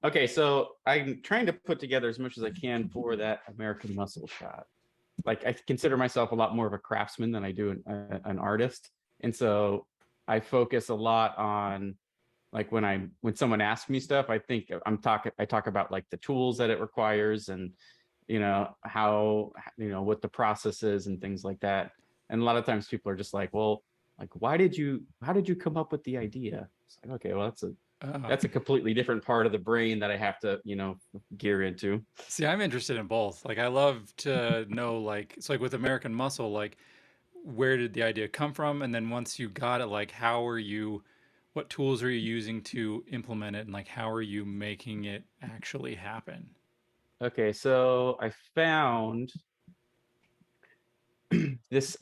Okay, so I'm trying to put together as much as I can for that American Muscle shot. Like I consider myself a lot more of a craftsman than I do an artist, and so I focus a lot on like when someone asks me stuff, I talk about like the tools that it requires and how what the process is and things like that. And a lot of times people are just like, well, like how did you come up with the idea? It's like, okay, well Oh. that's a completely different part of the brain that I have to gear into. See, I'm interested in both. Like, I love to know, like, it's like with American Muscle, like, where did the idea come from? And then once you got it, like, what tools are you using to implement it? And, like, how are you making it actually happen? Okay, so I found this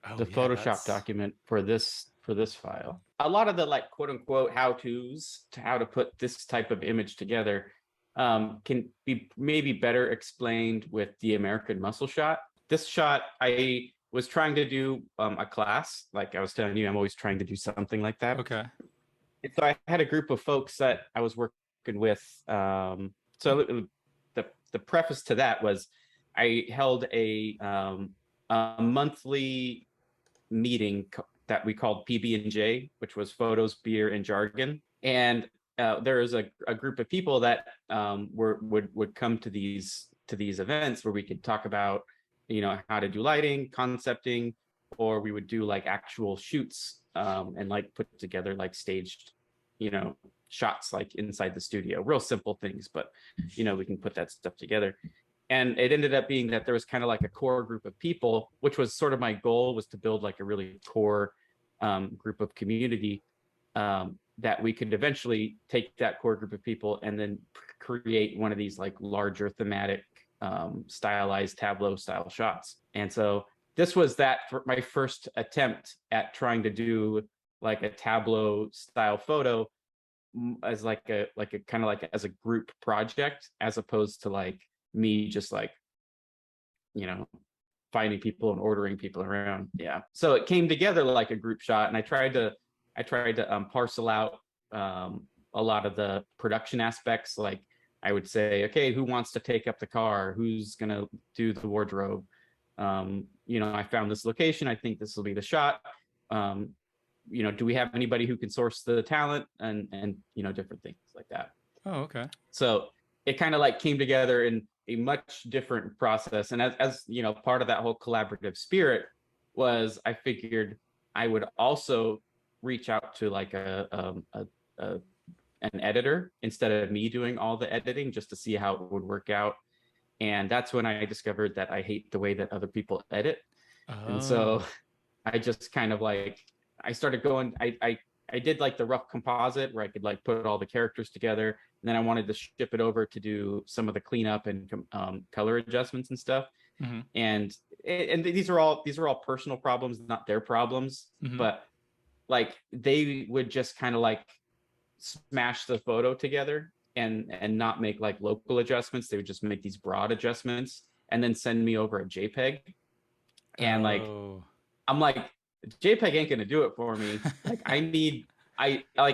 Oh, the yeah, Photoshop that's. document for this file. A lot of the like quote unquote how to's to how to put this type of image together can be maybe better explained with the American Muscle shot. This shot, I was trying to do a class, like I was telling you, I'm always trying to do something like that. Okay. And so I had a group of folks that I was working with. So the preface to that was I held a monthly meeting that we called PB&J, which was photos, beer, and jargon. And there was a group of people that would come to these events where we could talk about how to do lighting, concepting, or we would do like actual shoots and like put together like staged you know shots like inside the studio, real simple things, but we can put that stuff together. And it ended up being that there was kind of like a core group of people, which was sort of my goal, was to build like a really core group of community that we could eventually take that core group of people and then create one of these like larger thematic stylized tableau style shots. And so this was that for my first attempt at trying to do like a tableau style photo as like a kind of like as a group project, as opposed to like me just like you know finding people and ordering people around. Yeah, so it came together like a group shot, and I tried to parcel out a lot of the production aspects. Like I would say, okay, who wants to take up the car, who's gonna do the wardrobe. I found this location, I think this will be the shot. um, do we have anybody who can source the talent, and different things like that. Oh, okay. So it kind of like came together in a much different process. And as part of that whole collaborative spirit was, I figured I would also reach out to like a an editor instead of me doing all the editing, just to see how it would work out. And that's when I discovered that I hate the way that other people edit. And so Oh. I just kind of like I started going. I did like the rough composite where I could like put all the characters together, and then I wanted to ship it over to do some of the cleanup and color adjustments and stuff. Mm-hmm. And these are all personal problems, not their problems, Mm-hmm. but like they would just kind of like smash the photo together and not make like local adjustments. They would just make these broad adjustments and then send me over a JPEG. And like Oh. I'm like, JPEG ain't gonna do it for me. Like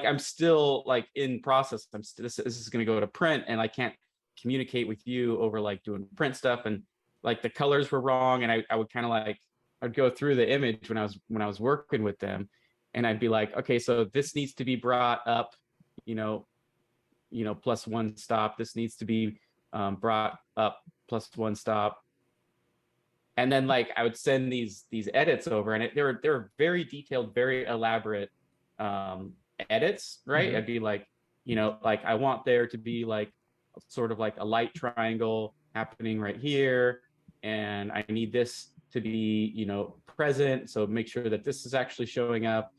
I'm still like in process. This is gonna go to print, and I can't communicate with you over like doing print stuff. And like the colors were wrong, and I would kind of like I'd go through the image when I was working with them, and I'd be like, okay, so this needs to be brought up, you know, plus one stop. This needs to be brought up plus one stop. And then like I would send these edits over, and they were very detailed, very elaborate um, edits, right? Mm-hmm. I'd be like, like I want there to be like sort of like a light triangle happening right here, and I need this to be present, so make sure that this is actually showing up.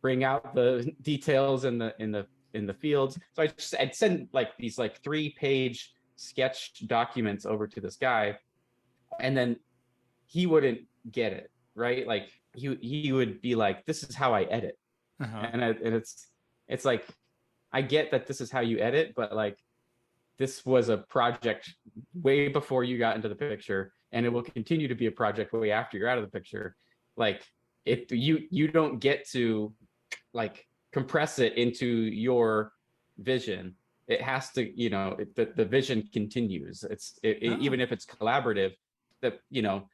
Bring out the details in the fields. So I'd send like these like 3-page sketch documents over to this guy, and then he wouldn't get it, right? Like he would be like, this is how I edit. Uh-huh. And it's like, I get that this is how you edit, but like this was a project way before you got into the picture, and it will continue to be a project way after you're out of the picture. Like if you don't get to like compress it into your vision. it has to, you know, the vision continues. Even Oh. if it's collaborative, that, you know,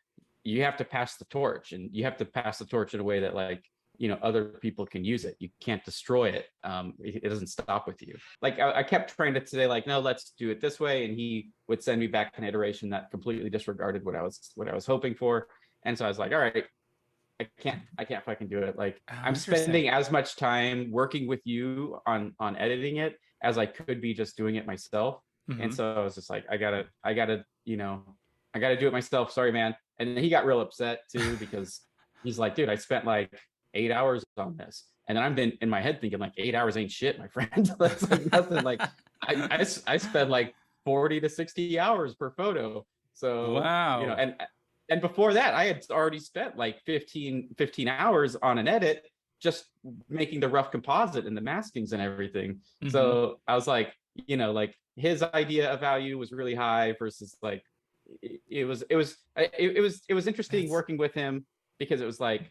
you have to pass the torch, and you have to pass the torch in a way that, like, you know, other people can use it. You can't destroy it. It doesn't stop with you. Like I kept trying to say, like, no, let's do it this way, and he would send me back an iteration that completely disregarded what I was hoping for. And so I was like, all right, I can't fucking do it. Like, Oh, I'm interesting. spending as much time working with you on editing it as I could be just doing it myself. And Mm-hmm. so I was just like, I gotta, you know, I gotta do it myself. Sorry, man. And he got real upset too, because he's like, dude, I spent like 8 hours on this. And then I'm been in my head thinking, like, 8 hours ain't shit, my friend. That's like nothing. Like I spend like 40 to 60 hours per photo. So, you know, Wow. and before that, I had already spent like 15 hours on an edit, just making the rough composite and the maskings and everything. Mm-hmm. So I was like, you know, like, his idea of value was really high versus, like, it was interesting That's working with him, because it was like,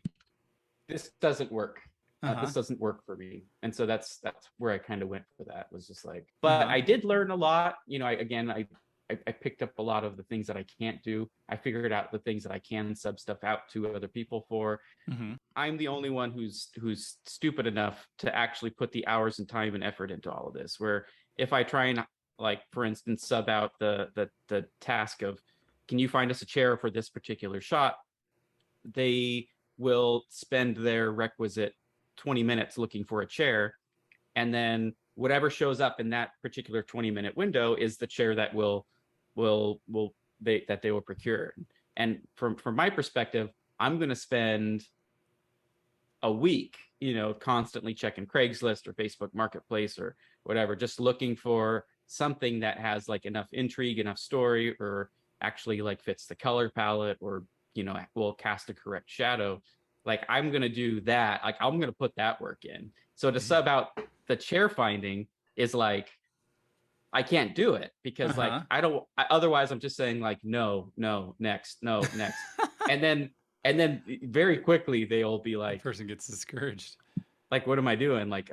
this doesn't work. uh-huh. This doesn't work for me. And so that's where I kind of went for that, was just like, but Uh-huh. I did learn a lot. You know, I picked up a lot of the things that I can't do. I figured out the things that I can sub stuff out to other people for. Mm-hmm. I'm the only one who's stupid enough to actually put the hours and time and effort into all of this. Where if I try and, like, for instance, sub out the task of, can you find us a chair for this particular shot, they will spend their requisite 20 minutes looking for a chair, and then whatever shows up in that particular 20-minute window is the chair that they will procure. And from my perspective, I'm going to spend a week, you know, constantly checking Craigslist or Facebook Marketplace or whatever, just looking for something that has, like, enough intrigue, enough story, or actually, like, fits the color palette, or, you know, will cast a correct shadow. Like, I'm gonna do that. Like, I'm gonna put that work in. So to sub out the chair finding is like, I can't do it, because, like, Uh-huh. otherwise I'm just saying, like, no, no, next, no, next. And then very quickly they'll be The like, person gets discouraged. what am I doing? Like,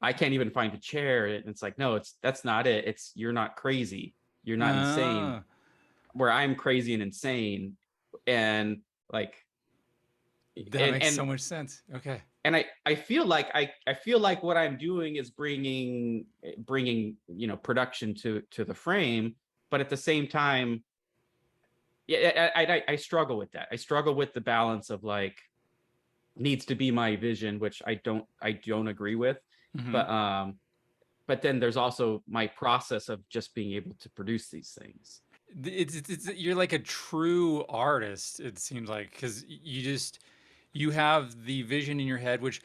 I can't even find a chair. And it's like, no, that's not it. It's, you're not crazy. You're not insane. Oh, Where I'm crazy and insane. And, like, that and makes so much sense. Okay. I feel like I feel like what I'm doing is bringing, you know, production to the frame, but at the same time, yeah, I struggle with that. I struggle with the balance of, like, needs to be my vision, which I don't agree with. Mm-hmm. But but then there's also my process of just being able to produce these things. You're like a true artist, it seems like, because you have the vision in your head, which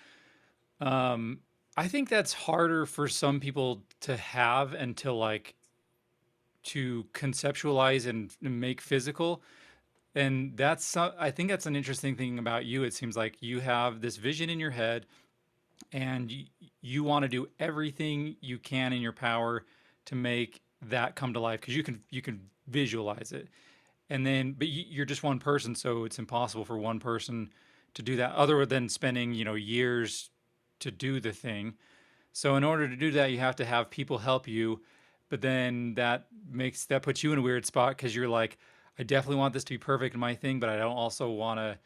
um, I think that's harder for some people to have and to like to conceptualize and make physical. And I think that's an interesting thing about you. It seems like you have this vision in your head and you want to do everything you can in your power to make that come to life because you can visualize it. And then but you're just one person, so it's impossible for one person to do that other than spending, years to do the thing. So in order to do that, you have to have people help you, but then that puts you in a weird spot because you're like, I definitely want this to be perfect in my thing, but I don't also want to.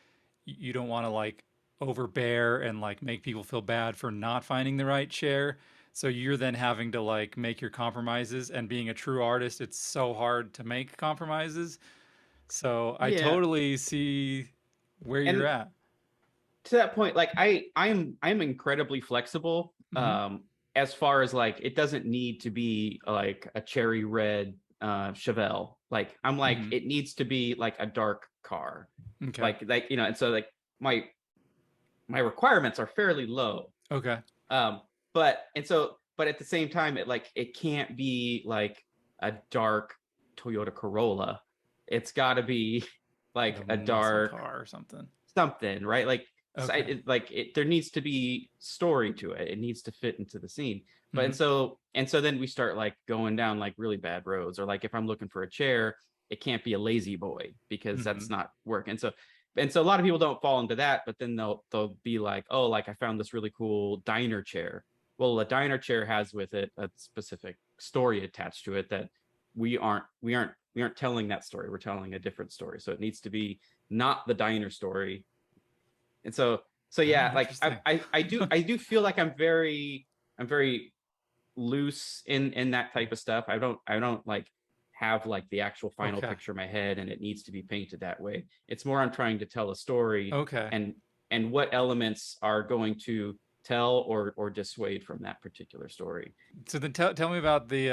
You don't want to like overbear and like make people feel bad for not finding the right chair. So you're then having to like make your compromises. And being a true artist, it's so hard to make compromises. So I Yeah, totally see where you're and at. to that point, like, I'm incredibly flexible. Mm-hmm. As far as, like, it doesn't need to be like a cherry red Chevelle. Like, I'm like, Mm-hmm. it needs to be like a dark car. Okay. You know, and so, like, my my requirements are fairly low. Okay. Um, but at the same time, it can't be like a dark Toyota Corolla. It's got to be Like like a a muscle dark car or something. something, right? Like, Okay. there needs to be story to it. It needs to fit into the scene. But Mm-hmm. and so then we start, like, going down, like, really bad roads, or, like, if I'm looking for a chair, it can't be a lazy boy, because Mm-hmm. that's not work. And so a lot of people don't fall into that, but then they'll be like, oh, like, I found this really cool diner chair. Well, a diner chair has with it a specific story attached to it, that we aren't telling that story. We're telling a different story. So it needs to be not the diner story. And so Oh, yeah, like interesting. I do feel like I'm very loose in that type of stuff. I don't like have like the actual final Okay. picture in my head and it needs to be painted that way. It's more I'm trying to tell a story, Okay. and what elements are going to tell or dissuade from that particular story. So then tell me about the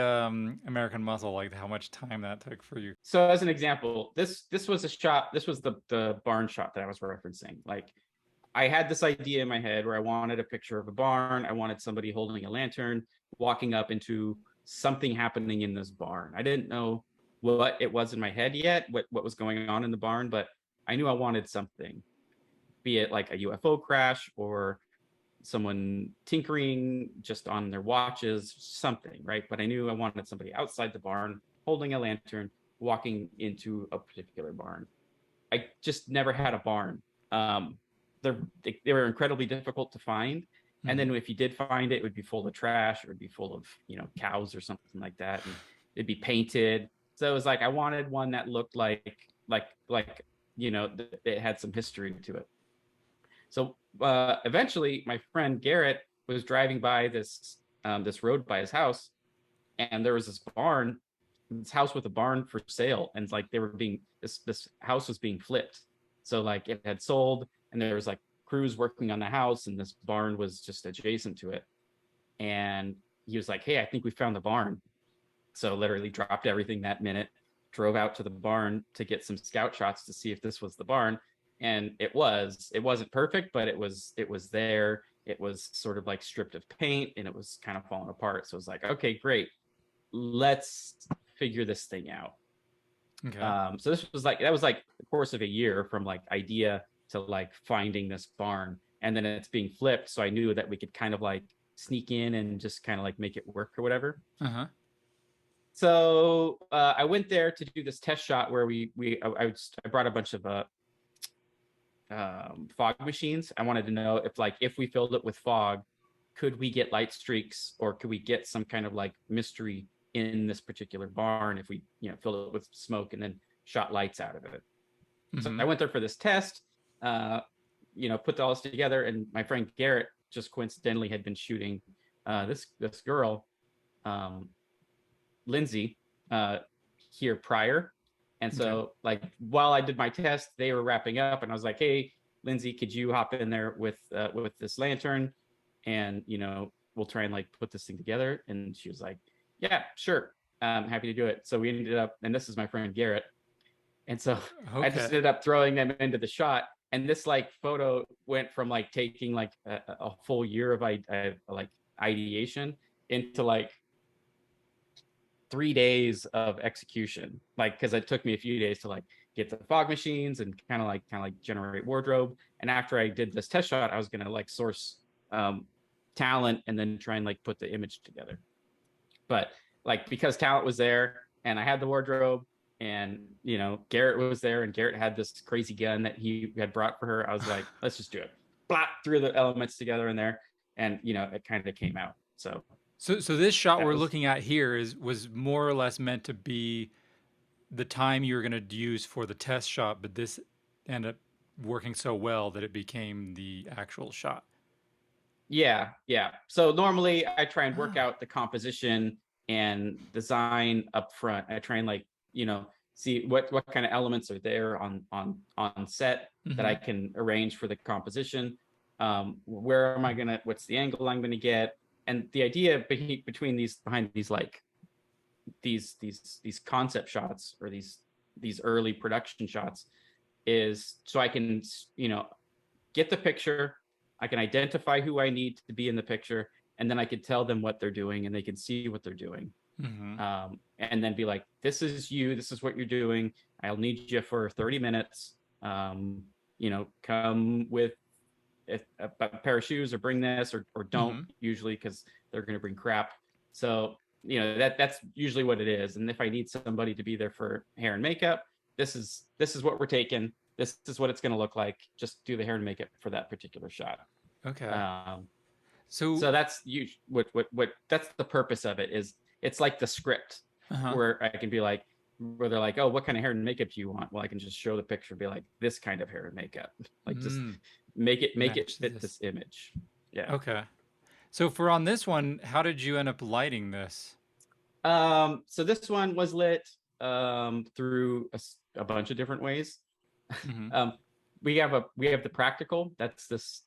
American Muscle, like how much time that took for you. So as an example, this was a shot. This was the barn shot that I was referencing. Like I had this idea in my head where I wanted a picture of a barn. I wanted somebody holding a lantern, walking up into something happening in this barn. I didn't know what it was in my head yet, what was going on in the barn, but I knew I wanted something, be it like a UFO crash or someone tinkering just on their watches, something, right? But I knew I wanted somebody outside the barn holding a lantern, walking into a particular barn. I just never had a barn. Um, they were incredibly difficult to find. And Hmm. then if you did find it, it would be full of trash, or it would be full of, cows or something like that. And it'd be painted. So it was like I wanted one that looked like it had some history to it. So eventually my friend Garrett was driving by this road by his house, and there was this house with a barn for sale, and it's like they were being this house was being flipped. So like it had sold, and there was like crews working on the house, and this barn was just adjacent to it. And he was like, "Hey, I think we found the barn." So literally dropped everything that minute, drove out to the barn to get some scout shots to see if this was the barn. And it wasn't perfect, but it was there. It was sort of like stripped of paint, and it was kind of falling apart. So it was like, okay, great, let's figure this thing out. Okay. So that was like the course of a year, from like idea to like finding this barn, and then it's being flipped. So I knew that we could kind of like sneak in and just kind of like make it work or whatever. Uh-huh. So I went there to do this test shot where I brought a bunch of fog machines. I wanted to know if we filled it with fog, could we get light streaks, or could we get some kind of like mystery in this particular barn if we filled it with smoke and then shot lights out of it. So Mm-hmm. I went there for this test, put all this together, and my friend Garrett just coincidentally had been shooting this girl, um, Lindsay, uh, here prior. And Okay. so, like, while I did my test, they were wrapping up, and I was like, "Hey, Lindsay, could you hop in there with this lantern, and we'll try and like put this thing together?" And she was like, "Yeah, sure, I'm happy to do it." So we ended up, and this is my friend Garrett, and so I just Okay. ended up throwing them into the shot. And this like photo went from like taking like a full year of like ideation into like 3 days of execution, like because it took me a few days to like get the fog machines and kind of like generate wardrobe. And after I did this test shot, I was gonna like source talent and then try and like put the image together. But like because talent was there and I had the wardrobe, and Garrett was there, and Garrett had this crazy gun that he had brought for her, I was like, let's just do it. Blop, threw the elements together in there, and it kind of came out. So So this shot that we're was looking at here was more or less meant to be the time you were going to use for the test shot, but this ended up working so well that it became the actual shot. Yeah, yeah. So normally I try and work Oh. out the composition and design up front. I try and like, see what kind of elements are there on set that Mm-hmm. I can arrange for the composition. Where am I gonna? What's the angle I'm gonna get? And the idea between these behind these like these concept shots, or these early production shots, is so I can get the picture, I can identify who I need to be in the picture, and then I can tell them what they're doing, and they can see what they're doing. Mm-hmm. And then be like, "This is you. This is what you're doing. I'll need you for 30 minutes. Come with a pair of shoes, or bring this, or don't, Mm-hmm. usually because they're going to bring crap." So that's usually what it is. And if I need somebody to be there for hair and makeup, this is what we're taking. This is what it's going to look like. Just do the hair and makeup for that particular shot. Okay. Um, So so that's you. What that's the purpose of it is. it's like the script Uh-huh. where I can be like, where they're like, oh, what kind of hair and makeup do you want? Well, I can just show the picture, be like, this kind of hair and makeup, like just Mm, make it matches fit this. this image. Yeah. Okay. So for on this one, how did you end up lighting this? So this one was lit through a bunch of different ways. Mm-hmm. um, we have the practical. That's this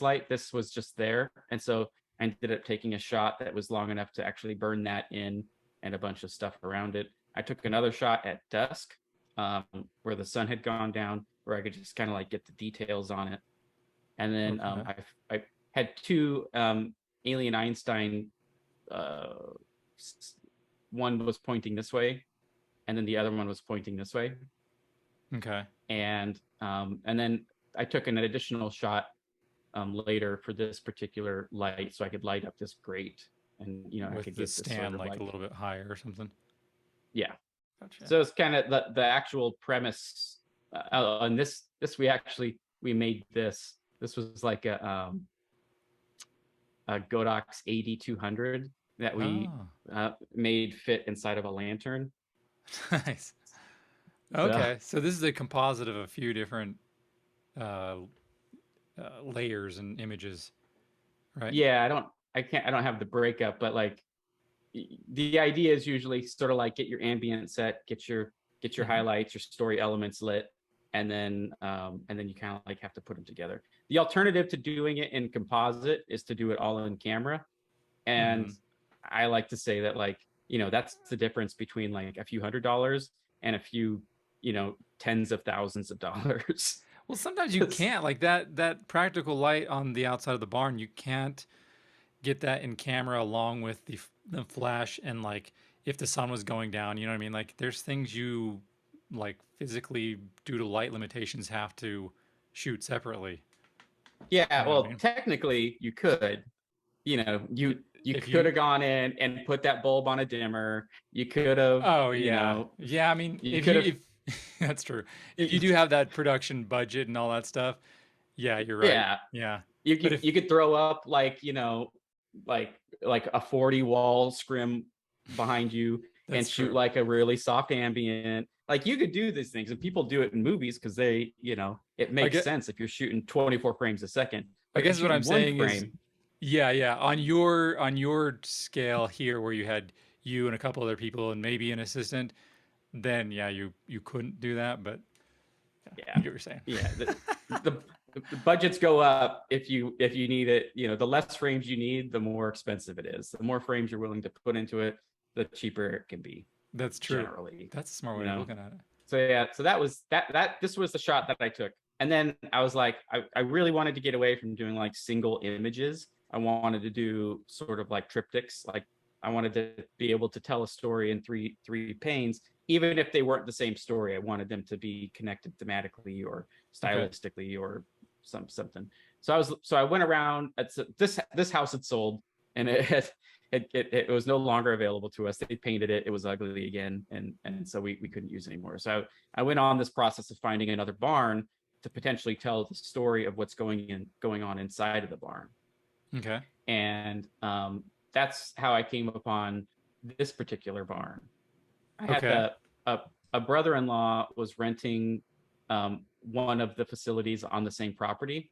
light. This was just there, and so I ended up taking a shot that was long enough to actually burn that in, and a bunch of stuff around it. I took another shot at dusk, where the sun had gone down, where I could just kind of like get the details on it. And then Okay. I had two Alien Einstein. Uh, One was pointing this way, and then the other one was pointing this way. Okay. And then I took an additional shot later for this particular light, so I could light up this grate, and I With could the get this sort stand of like a like, little bit higher or something. yeah. Gotcha. So it's kind of the actual premise. And this we made this. This was like a Godox 8200 that we Oh, made fit inside of a lantern. nice. So Okay, so this is a composite of a few different uh, layers and images, right? yeah, I don't have the breakup, but like the idea is usually sort of like get your ambient set, get your Mm-hmm. highlights, your story elements lit, and then you kind of like have to put them together. The alternative to doing it in composite is to do it all in camera, Mm-hmm. and I like to say that, like, that's the difference between like a few $100s and a few, tens of thousands of dollars. Well, sometimes you can't like that practical light on the outside of the barn. You can't get that in camera along with the flash and like if the sun was going down, you know what I mean? Like there's things you like physically due to light limitations have to shoot separately. You Yeah, know what I well, mean? technically you could, you If could you have gone in and put that bulb on a dimmer. You could have, Oh yeah. Yeah, I mean, you if could you have, if that's true. If you do have that production budget and all that stuff, yeah, you're right. yeah, Yeah. you But could if you could throw up like, like a 40 wall scrim behind you and that's shoot true. like a really soft ambient. Like you could do these things, and people do it in movies because they, it I makes get sense if you're shooting 24 frames a second. I But if you're guess what I'm shooting one saying is frame, yeah, yeah. On your scale here where you had you and a couple other people and maybe an assistant, then yeah, you couldn't do that, but yeah, I yeah, get what you're saying. yeah, the the budgets go up if you need it. The less frames you need, the more expensive it is. The more frames you're willing to put into it, the cheaper it can be, That's true. generally. That's a smart You way of know. looking at it. So yeah, so this was the shot that I took. And then I was like, I really wanted to get away from doing like single images. I wanted to do sort of like triptychs. Like I wanted to be able to tell a story in three panes, even if they weren't the same story. I wanted them to be connected thematically or Okay. stylistically or something. So I went around. This house had sold, and it was no longer available to us. They painted it. It was ugly again, and so we couldn't use it anymore. So I went on this process of finding another barn to potentially tell the story of what's going on inside of the barn. Okay. And that's how I came upon this particular barn. I had Okay. a brother-in-law was renting one of the facilities on the same property,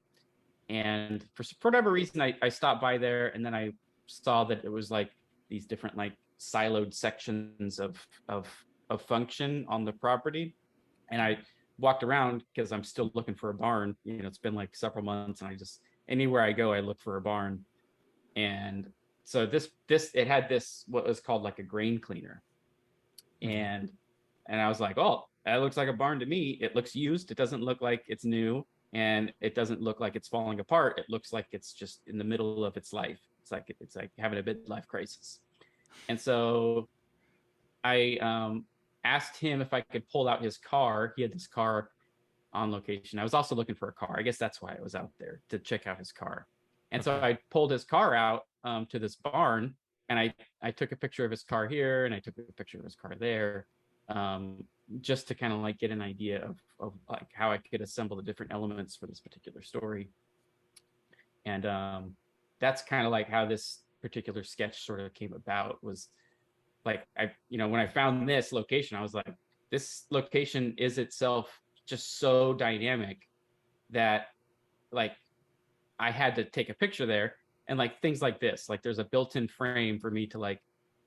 and for whatever reason, I stopped by there, and then I saw that it was like these different like siloed sections of function on the property, and I walked around because I'm still looking for a barn. It's been like several months, and I just anywhere I go, I look for a barn. And so this it had this what was called like a grain cleaner, Okay. and I was like, oh, that looks like a barn to me. It looks used. It doesn't look like it's new, and it doesn't look like it's falling apart. It looks like it's just in the middle of its life. It's like having a midlife crisis. And so I asked him if I could pull out his car. He had this car on location. I was also looking for a car. I guess that's why I was out there, to check out his car. And so Okay. I pulled his car out to this barn, and I took a picture of his car here, and I took a picture of his car there, um, just to kind of like get an idea of like how I could assemble the different elements for this particular story. And that's kind of like how particular sketch sort of came about was like, when I found this location, I was like, this location is itself just so dynamic that like I had to take a picture there. And like things like this, like there's a built-in frame for me to like,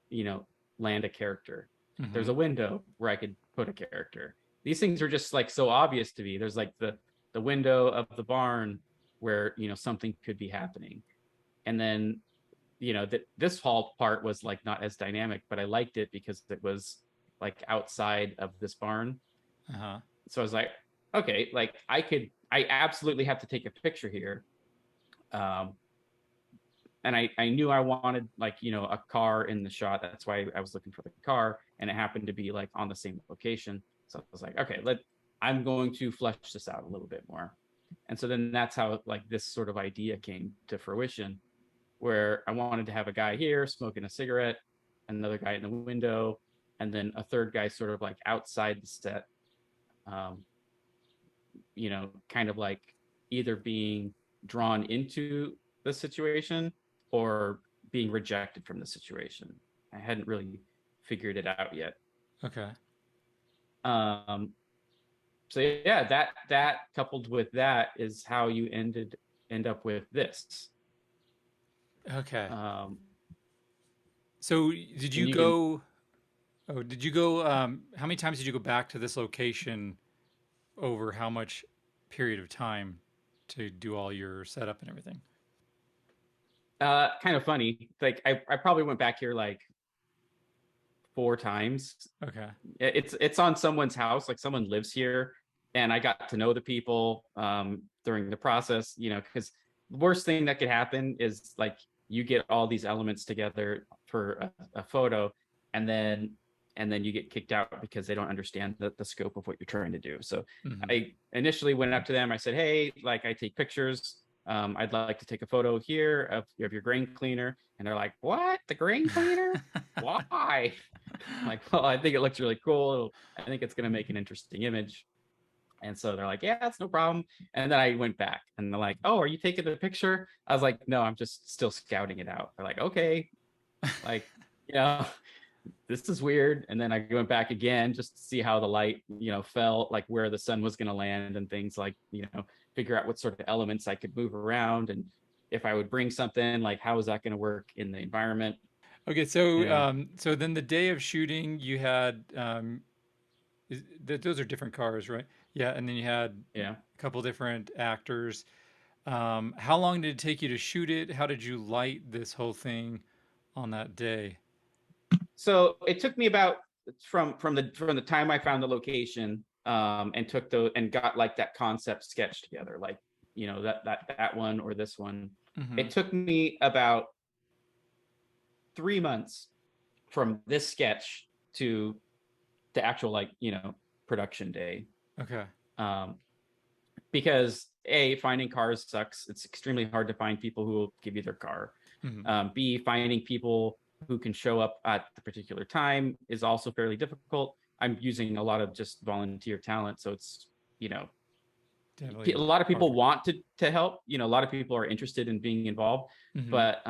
you know, land a character. There's Mm-hmm. a window where I could put a character. These things are just like so obvious to me. There's like the window of the barn where, something could be happening. And then, this hall part was like not as dynamic, but I liked it because it was like outside of this barn. Uh-huh. So I was like, okay, like I absolutely have to take a picture here. Um, and I knew I wanted like, a car in the shot. That's why I was looking for the car, and it happened to be like on the same location. So I was like, okay, I'm going to flesh this out a little bit more. And so then that's how like this sort of idea came to fruition, where I wanted to have a guy here smoking a cigarette, another guy in the window, and then a third guy sort of like outside the set, um, kind of like either being drawn into the situation or being rejected from the situation. I hadn't really figured it out yet. Okay. Um, so yeah, that coupled with that is how you end up with this. Okay. Um, So did and you you can go? Oh, did you go? How many times did you go back to this location over how much period of time to do all your setup and everything? kind of funny. Like I probably went back here like 4 times. Okay. It's on someone's house, like someone lives here, and I got to know the people during the process, because the worst thing that could happen is like you get all these elements together for a photo, and then you get kicked out because they don't understand the scope of what you're trying to do. So Mm-hmm. I initially went up to them. I said, hey, like I take pictures. I'd like to take a photo here of your grain cleaner. And they're like, what? The grain cleaner? Why? Like, well, I think it looks really cool. I think it's going to make an interesting image. And so they're like, yeah, that's no problem. And then I went back and they're like, oh, are you taking the picture? I was like, no, I'm just still scouting it out. They're like, okay, like, you know, this is weird. And then I went back again just to see how the light, fell, like where the sun was going to land and things like, figure out what sort of elements I could move around. And if I would bring something, like, how is that going to work in the environment? Okay. You So know, so then the day of shooting, you had those are different cars, right? Yeah, and then you had yeah. a couple different actors. How long did it take you to shoot it? How did you light this whole thing on that day? So it took me about from the time I found the location, and got like that concept sketch together, like that one or this one. Mm-hmm. It took me about 3 months from this sketch to the actual like production day, Okay. um, because A, finding cars sucks. It's extremely hard to find people who will give you their car. Mm-hmm. B, finding people who can show up at the particular time is also fairly difficult. I'm using a lot of just volunteer talent, so it's a Definitely lot of people harder. want to help. A lot of people are interested in being involved, Mm-hmm. but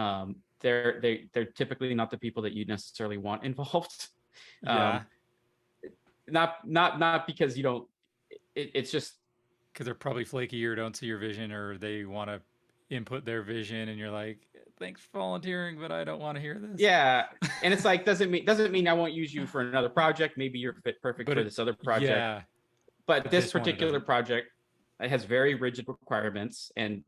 they're typically not the people that you necessarily want involved. Yeah, um, not because you don't. It's just because they're probably flaky or don't see your vision, or they want to input their vision, and you're like, "Thanks for volunteering, but I don't want to hear this." yeah, and it's like doesn't mean I won't use you for another project. Maybe you're fit perfect But for it, this other project, yeah, but but this this one it particular doesn't. project, it has very rigid requirements, and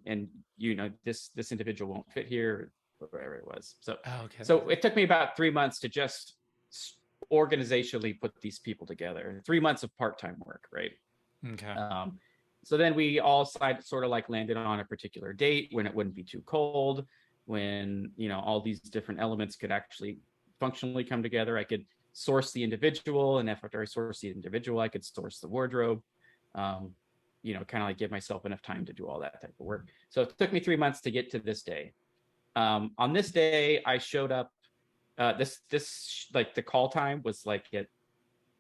this individual won't fit here, or whatever it was. So Oh, okay, that makes so sense. it took me about 3 months to just organizationally put these people together. 3 months of part-time work, right? Okay. Um, so then we all sort of like landed on a particular date when it wouldn't be too cold, when all these different elements could actually functionally come together. I could source the individual, and after I source the individual, I could source the wardrobe. Um, kind of like give myself enough time to do all that type of work. So it took me 3 months to get to this day. On this day, I showed up. This like the call time was like at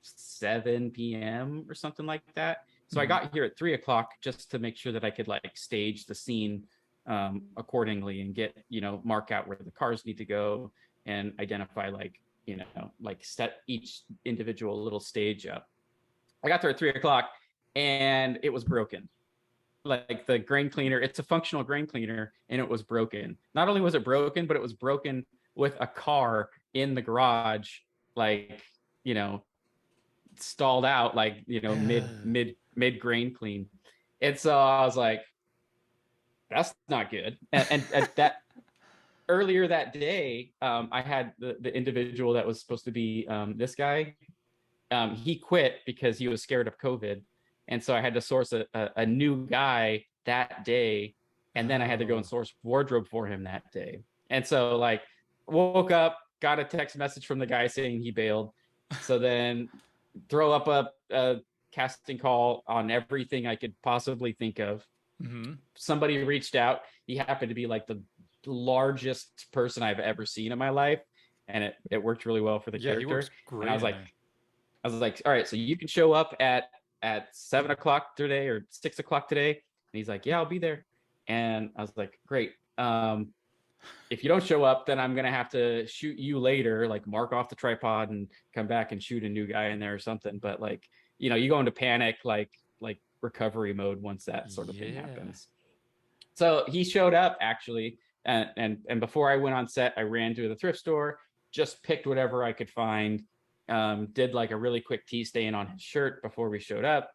7 p.m. or something like that. So I Mm-hmm. got here at 3 o'clock just to make sure that I could like stage the scene accordingly and get, mark out where the cars need to go and identify like set each individual little stage up. I got there at 3 o'clock and it was broken. Like the grain cleaner, it's a functional grain cleaner and it was broken. Not only was it broken, but it was broken with a car in the garage, like, you know, stalled out, like, mid grain clean. And so I was like, that's not good. And that earlier that day, I had the individual that was supposed to be this guy. He quit because he was scared of COVID. And so I had to source a new guy that day. And then I had to go and source wardrobe for him that day. And so, like, woke up, got a text message from the guy saying he bailed. So then throw up a casting call on everything I could possibly think of. Mm-hmm. Somebody reached out. He happened to be like the largest person I've ever seen in my life. And it worked really well for the character. He works great. And I was like, all right, so you can show up at 7 o'clock today or 6 o'clock today. And he's like, yeah, I'll be there. And I was like, great. If you don't show up, then I'm going to have to shoot you later, like mark off the tripod and come back and shoot a new guy in there or something. But like, you go into panic, like recovery mode once that sort of thing happens. So he showed up actually. And before I went on set, I ran to the thrift store, just picked whatever I could find, did like a really quick tea stain on his shirt before we showed up.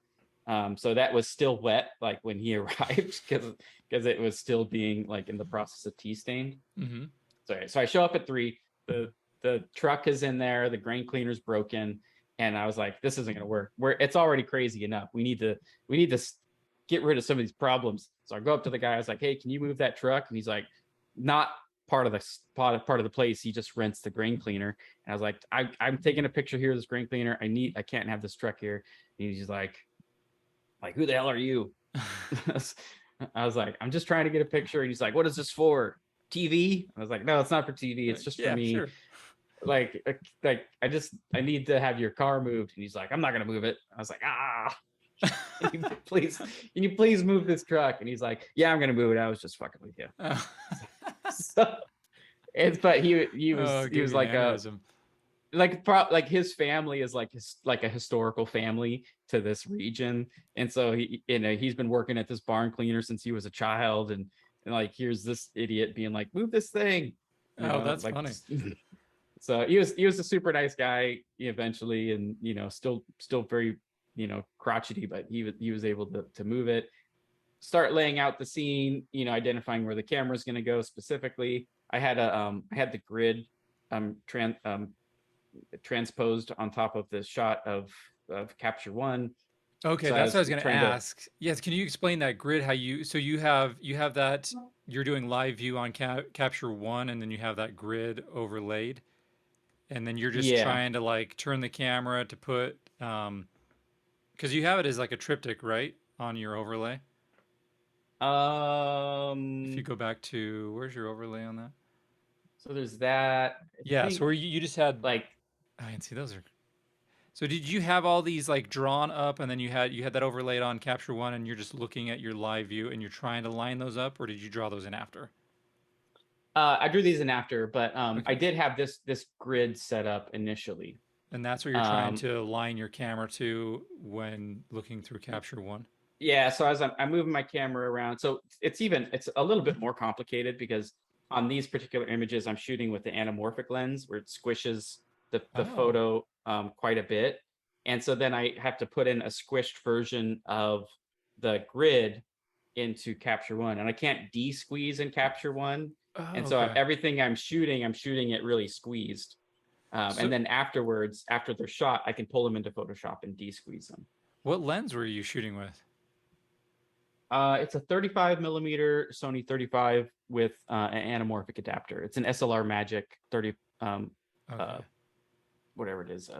So that was still wet, like when he arrived, because it was still being like in the process of tea stained. Mm-hmm. So I show up at 3. The truck is in there. The grain cleaner's broken, and I was like, this isn't going to work. It's already crazy enough. We need to get rid of some of these problems. So I go up to the guy. I was like, hey, can you move that truck? And he's like, not part of the place. He just rents the grain cleaner. And I was like, I'm taking a picture here of this grain cleaner. I can't have this truck here. And he's like, who the hell are you? I was like, I'm just trying to get a picture. And he's like, what is this for? TV? I was like, no, it's not for TV. It's just for me. Sure. Like I need to have your car moved. And he's like, I'm not gonna move it. I was like, can you please move this truck? And he's like, yeah, I'm gonna move it. I was just fucking with you. But he was like his family is like a historical family to this region, and so he's been working at this barn cleaner since he was a child, and like here's this idiot being like, move this thing. That's like, funny. So he was a super nice guy eventually, and still very crotchety, but he was able to move it, start laying out the scene, identifying where the camera is going to go specifically. I had the grid transposed on top of the shot of capture one. Okay, so that's what I was going to ask. Yes, can you explain that grid? How you have that you're doing live view on capture one, and then you have that grid overlaid, and then you're just trying to like turn the camera to put because you have it as like a triptych, right, on your overlay. If you go back to, where's your overlay on that? So there's that. So where you just had like, I can see those are. So did you have all these like drawn up, and then you had that overlaid on capture one, and you're just looking at your live view and you're trying to line those up, or did you draw those in after? I drew these in after, but okay. I did have this grid set up initially. And that's where you're trying to line your camera to when looking through capture one. Yeah, so as I'm moving my camera around, so it's a little bit more complicated because on these particular images, I'm shooting with the anamorphic lens where it squishes the photo quite a bit. And so then I have to put in a squished version of the grid into capture one, and I can't de-squeeze in capture one. And so everything I'm shooting it really squeezed. And then afterwards, after they're shot, I can pull them into Photoshop and de-squeeze them. What lens were you shooting with? It's a 35 millimeter Sony 35 with an anamorphic adapter. It's an SLR Magic 30, whatever it is,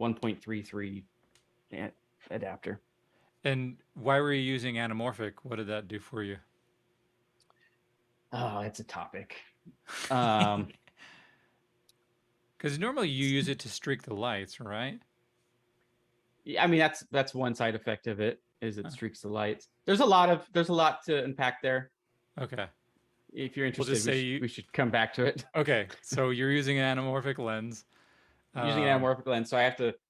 1.33 adapter. And why were you using anamorphic? What did that do for you? Oh, it's a topic. Because normally you use it to streak the lights, right? Yeah, I mean that's one side effect of it, is it streaks the lights. There's a lot to unpack there. Okay. if you're We'll just interested, say you, we should come back to it. okay, so you're using an anamorphic lens. Using an anamorphic lens, so I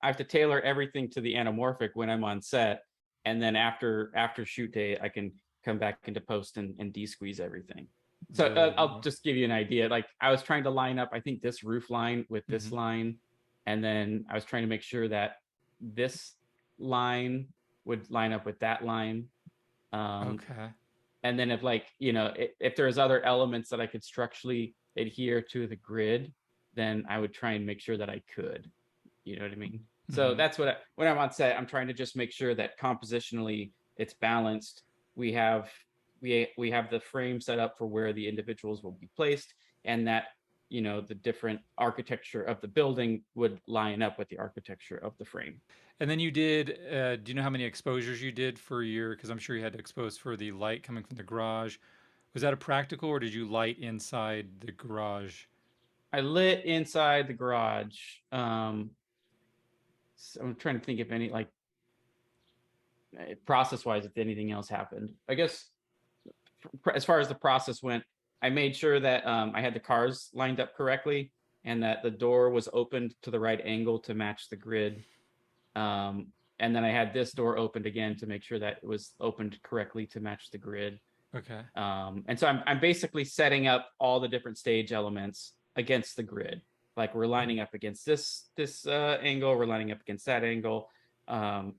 have to tailor everything to the anamorphic when I'm on set, and then after shoot day, I can come back into post and de-squeeze everything. So Very I'll cool. just give you an idea. Like I was trying to line up, I think this roof line with this Hmm. line, and then I was trying to make sure that this line would line up with that line. Um, Okay. and then if like if there's other elements that I could structurally adhere to the grid, then I would try and make sure that I could. You know what I mean? So Hmm. that's what when I'm on set, I'm trying to just make sure that compositionally it's balanced. We have we have the frame set up for where the individuals will be placed, and that the different architecture of the building would line up with the architecture of the frame. And then you did, do you know how many exposures you did for your, because I'm sure you had to expose for the light coming from the garage. Was that a practical or did you light inside the garage? I lit inside the garage. So I'm trying to think if any like process wise if anything else happened. I guess as far as the process went, I made sure that I had the cars lined up correctly and that the door was opened to the right angle to match the grid. Um, and then I had this door opened again to make sure that it was opened correctly to match the grid. Okay. And so I'm basically setting up all the different stage elements against the grid. Like we're lining up against this angle, we're lining up against that angle. Um,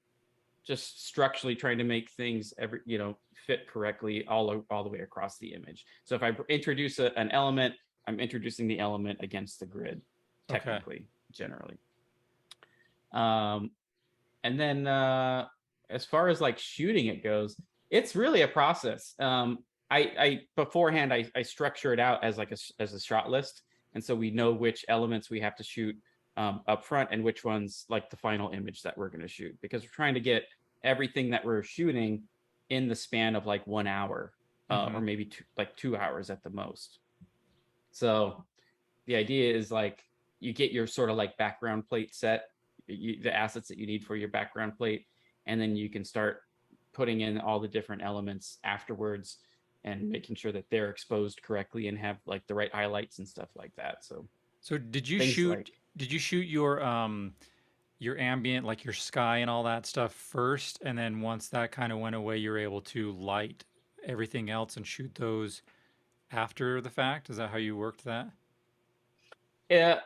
just structurally trying to make things fit correctly all the way across the image. So if I introduce an element, I'm introducing the element against the grid, Okay. technically, generally. Um, and then as far as like shooting it goes, it's really a process. I beforehand I structure it out as like as a shot list, and so we know which elements we have to shoot up front and which ones like the final image that we're going to shoot, because we're trying to get everything that we're shooting in the span of like 1 hour, Hmm. or maybe 2 hours at the most. So the idea is like you get your sort of like background plate set, the assets that you need for your background plate, and then you can start putting in all the different elements afterwards and making sure that they're exposed correctly and have like the right highlights and stuff like that. So So things like did you shoot your ambient, like your sky and all that stuff first, and then once that kind of went away, you're able to light everything else and shoot those after the fact? Is that how you worked that? yeah.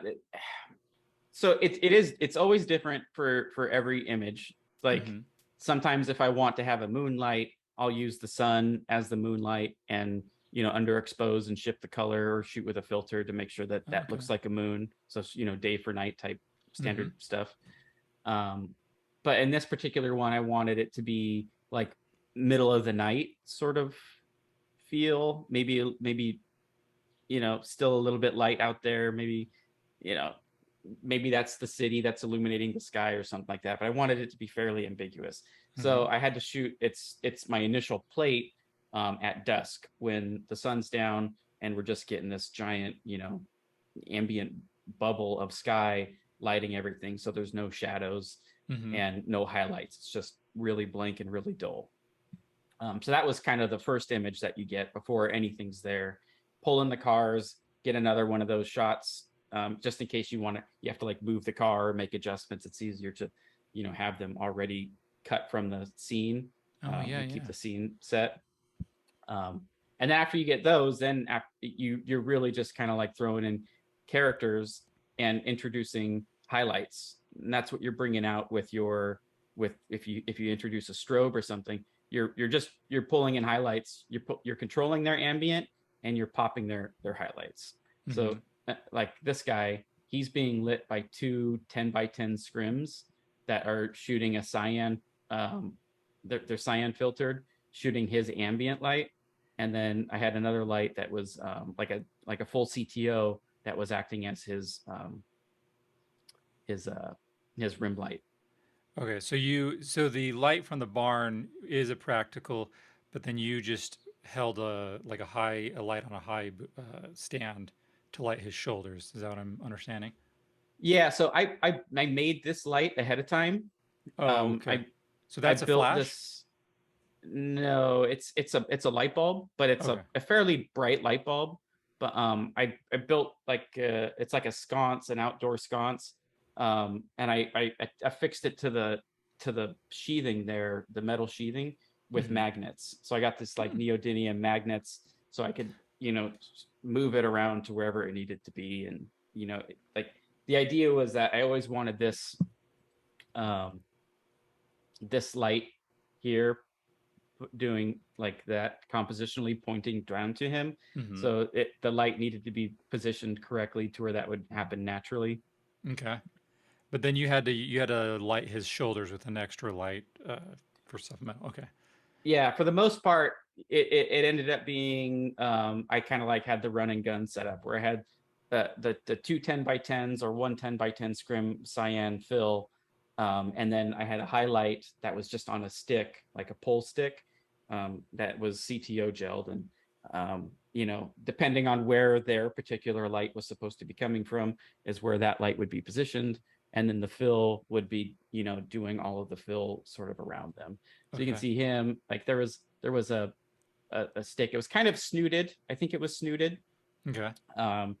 So it's always different for every image. Like Hmm. sometimes if I want to have a moonlight, I'll use the sun as the moonlight and underexpose and shift the color or shoot with a filter to make sure that that Okay. looks like a moon. So day for night type Hmm. standard stuff. Um, but in this particular one, I wanted it to be like middle of the night sort of feel. Maybe still a little bit light out there. You know, maybe that's the city that's illuminating the sky or something like that. But I wanted it to be fairly ambiguous, Hmm. so I had to shoot it's my initial plate at dusk when the sun's down and we're just getting this giant ambient bubble of sky lighting everything. So there's no shadows Hmm. and no highlights. It's just really blank and really dull. So that was kind of the first image that you get before anything's there. Pull in the cars, get another one of those shots, just in case you have to like move the car or make adjustments. It's easier to, have them already cut from the scene, Oh yeah, and keep yeah. the scene set. Um, and then after you get those, then you're really just kind of like throwing in characters and introducing highlights. And that's what you're bringing out with if you introduce a strobe or something, you're pulling in highlights. You're controlling their ambient and you're popping their highlights. Hmm. So like this guy, he's being lit by two 10 by 10 scrims that are shooting a cyan. They're cyan filtered, shooting his ambient light, and then I had another light that was like a full CTO that was acting as his uh, his rim light. Okay, so the light from the barn is a practical, but then you just held a light on a high stand to light his shoulders. Is that what I'm understanding? Yeah, so I made this light ahead of time. Oh, okay. I So I that's a built flash? this. No, it's a light bulb, but it's Okay. a fairly bright light bulb. But I built like it's like a sconce, an outdoor sconce, and I fixed it to the sheathing there, the metal sheathing with Hmm. magnets. So I got this like Hmm. neodymium magnets, so I could move it around to wherever it needed to be, and like the idea was that I always wanted um, this light here doing like that compositionally pointing down to him. Hmm. So the light needed to be positioned correctly to where that would happen naturally. Okay. But then you had to light his shoulders with an extra light for stuff metal. Okay. Yeah, for the most part, it ended up being I kind of like had the run and gun setup where I had the two 10x10s or one 10x10 scrim cyan fill. And then I had a highlight that was just on a stick, like a pole stick, that was CTO gelled. And, depending on where their particular light was supposed to be coming from, is where that light would be positioned. And then the fill would be, doing all of the fill sort of around them. So you can Okay. see him, like there was a stick. It was kind of snooted. I think it was snooted. Okay. Um,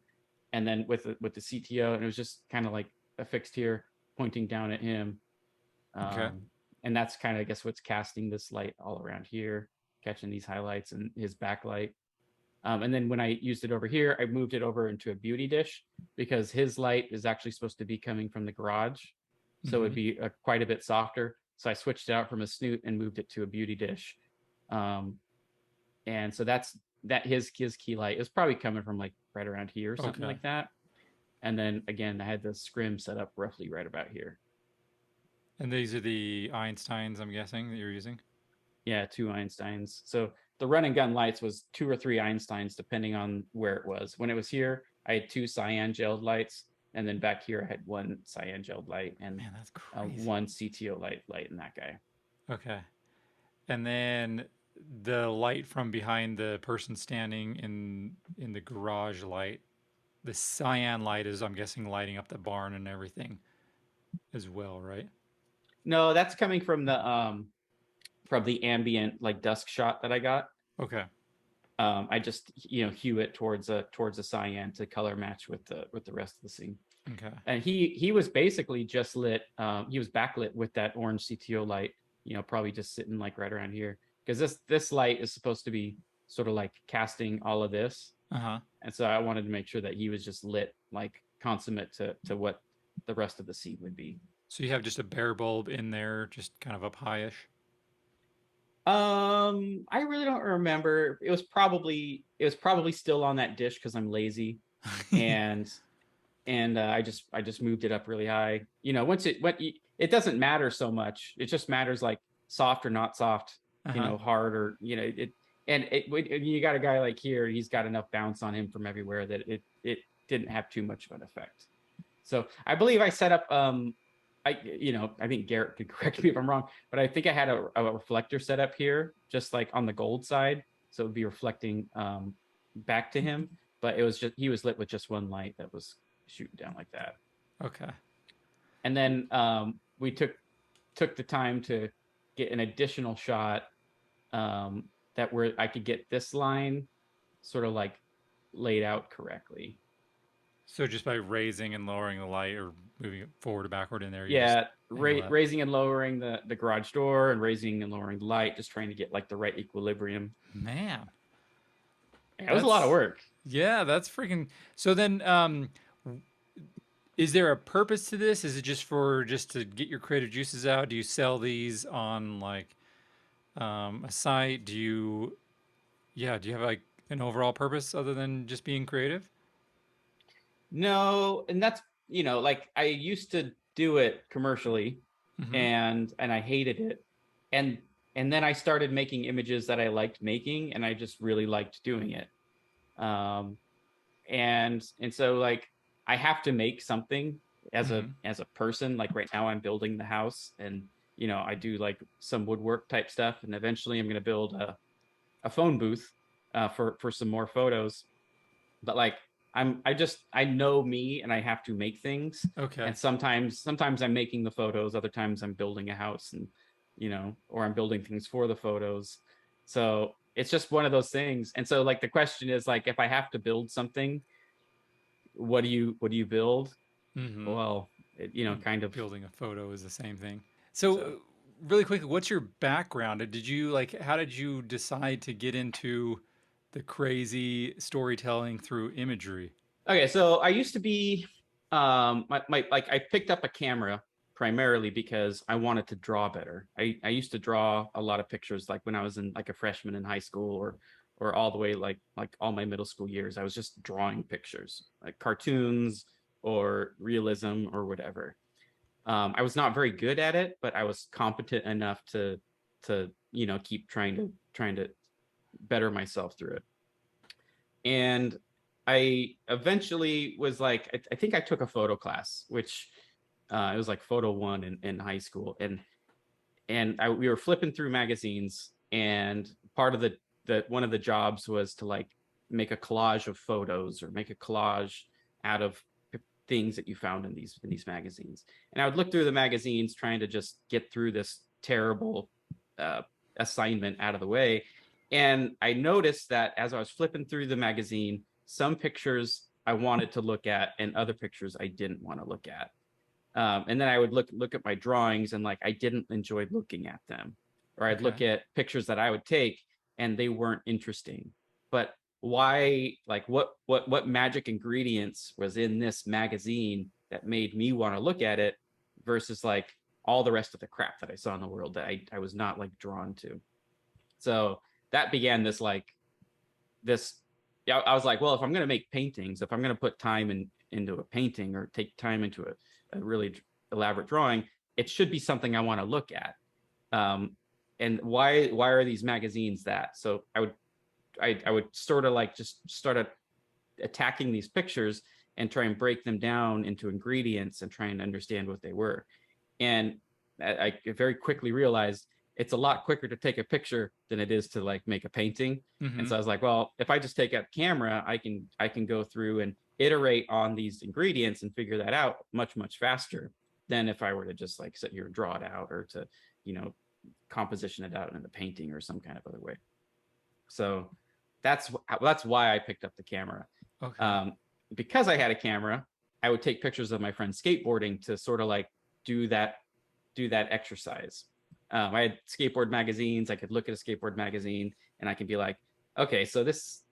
and then with the CTO, and it was just kind of like affixed here, pointing down at him. Okay. Um, and that's kind of, I guess, what's casting this light all around here, catching these highlights and his backlight. And then when I used it over here, I moved it over into a beauty dish because his light is actually supposed to be coming from the garage. So Hmm. it'd be quite a bit softer. So I switched it out from a snoot and moved it to a beauty dish. Um, and so that's that his key light is probably coming from like right around here, something Okay. like that. And then again, I had the scrim set up roughly right about here. And these are the Einsteins, I'm guessing, that you're using? Yeah, two Einsteins. So the run and gun lights was two or three Einsteins depending on where it was. When it was here, I had two cyan gelled lights, and then back here I had one cyan gelled light and Man, that's crazy. one CTO light in that guy. Okay. And then the light from behind the person standing in the garage light, the cyan light is, I'm guessing, lighting up the barn and everything as well, right? No, that's coming from the ambient like dusk shot that I got. Okay. I just hue it towards a cyan to color match with the rest of the scene. Okay. And he was basically just lit. He was backlit with that orange CTO light. Probably just sitting like right around here because this light is supposed to be sort of like casting all of this, Uh-huh. and so I wanted to make sure that he was just lit like consummate to what the rest of the scene would be. So you have just a bare bulb in there, just kind of up high-ish. I really don't remember. It was probably still on that dish because I'm lazy, and I just moved it up really high. Once it doesn't matter so much. It just matters like soft or not soft, Uh-huh. hard or it. And you got a guy like here, he's got enough bounce on him from everywhere that it didn't have too much of an effect. So I believe I set up I think Garrett could correct me if I'm wrong, but I think I had a reflector set up here, just like on the gold side, so it would be reflecting back to him. But it was just he was lit with just one light that was shooting down like that. Okay. And then we took the time to get an additional shot that where I could get this line sort of like laid out correctly. So just by raising and lowering the light or moving it forward or backward in there, you just Yeah, angle that. raising and lowering the garage door and raising and lowering the light, just trying to get like the right equilibrium. Man, Yeah, it was a lot of that's work. yeah, that's freaking. So then, is there a purpose to this? Is it just to get your creative juices out? Do you sell these on like a site? Do you have like an overall purpose other than just being creative? No, and that's like I used to do it commercially, Mm-hmm. and I hated it, and and then I started making images that I liked making, and I just really liked doing it. Um, and so like I have to make something Mm-hmm. as a person. Like right now, I'm building the house, and I do like some woodwork type stuff, and eventually I'm going to build a phone booth for some more photos. But like I know me, and I have to make things. Okay. And sometimes I'm making the photos, other times I'm building a house, and or I'm building things for the photos. So it's just one of those things. And so like the question is like, if I have to build something, what do you build? Mm-hmm. Well, kind of. Building a photo is the same thing. So So, really quickly, what's your background? Did you like, how did you decide to get into the crazy storytelling through imagery? okay, so I used to be my like I picked up a camera primarily because I wanted to draw better. I used to draw a lot of pictures like when I was in like a freshman in high school or all the way like all my middle school years. I was just drawing pictures, like cartoons or realism or whatever. I was not very good at it, but I was competent enough to keep trying to better myself through it. And I eventually was like, I think I took a photo class, which it was like photo one in high school, and we were flipping through magazines, and part of the one of the jobs was to like make a collage of photos or make a collage out of things that you found in these magazines. And I would look through the magazines trying to just get through this terrible uh, assignment out of the way. And I noticed that as I was flipping through the magazine, some pictures I wanted to look at and other pictures I didn't want to look at. And then I would look at my drawings and like I didn't enjoy looking at them, or I'd Okay. look at pictures that I would take and they weren't interesting. But why? Like what magic ingredients was in this magazine that made me want to look at it versus like all the rest of the crap that I saw in the world that I was not like drawn to. So that began this like this. Yeah, I was like, well, if I'm going to make paintings, if I'm going to put time into a painting or take time into a really elaborate drawing, it should be something I want to look at. And why are these magazines that? So I would sort of like just start attacking these pictures and try and break them down into ingredients and try and understand what they were. And I very quickly realized it's a lot quicker to take a picture than it is to like make a painting. And Mm-hmm. so I was like, well, if I just take a camera, I can go through and iterate on these ingredients and figure that out much faster than if I were to just like sit here and draw it out or to, you know, composition it out in the painting or some kind of other way. So that's why I picked up the camera. Okay. Um, because I had a camera, I would take pictures of my friends skateboarding to sort of like do that do that exercise. I had skateboard magazines. I could look at a skateboard magazine and I could be like, okay, so this